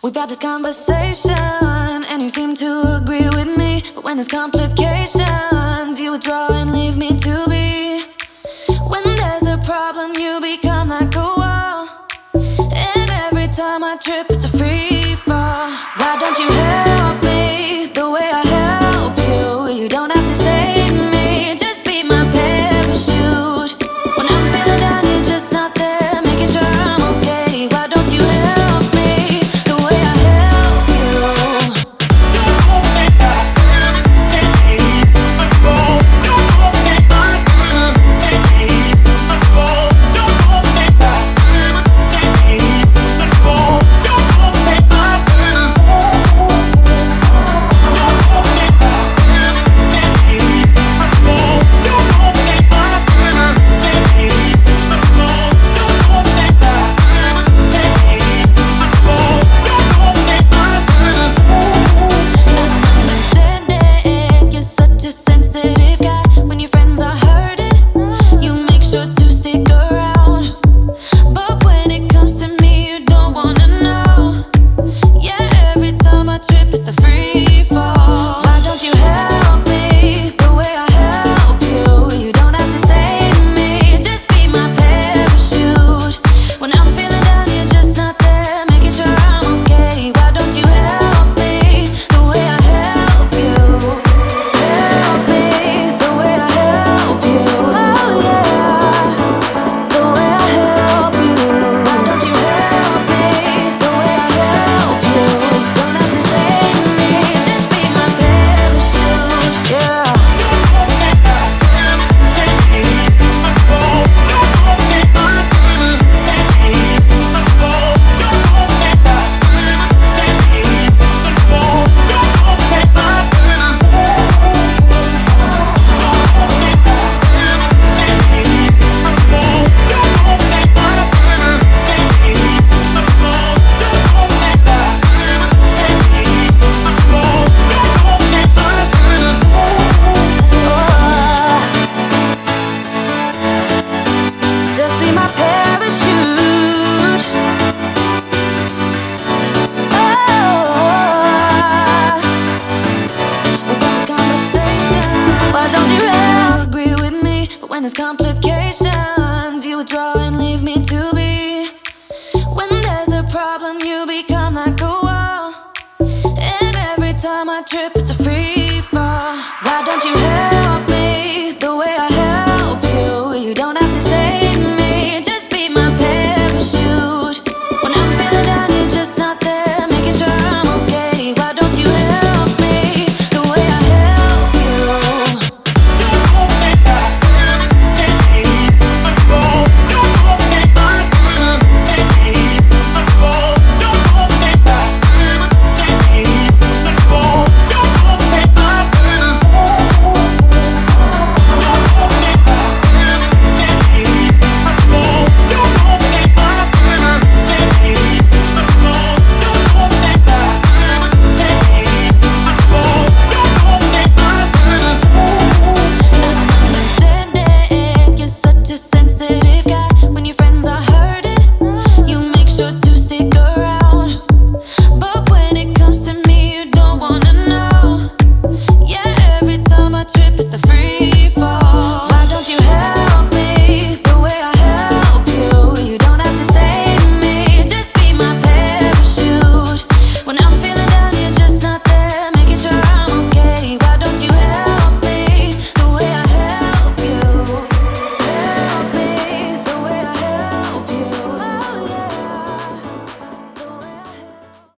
We've had this conversation, and you seem to agree with me. But when there's complications, you withdraw and leave me to be. When there's a problem, you become like a wall. And every time I trip, it's a free fall. Why don't you help me the way I help you? You don't have to save me, just be my parachute. When I'm feeling down, you're just not there, making sure I'm okay. Why don't you help me the way I help you? It's a free fall. Why don't you help me the way I help you? You don't have to save me, just be my parachute. When I'm feeling down, you're just not there, making sure I'm okay. Why don't you help me the way I help you? Help me the way I help you. Oh yeah, the way I help you. Why don't you help me the way I help you? You don't have to save me, just be my parachute, yeah. Just be my parachute. Oh, we got this conversation. Why don't you agree with me? But when there's complications,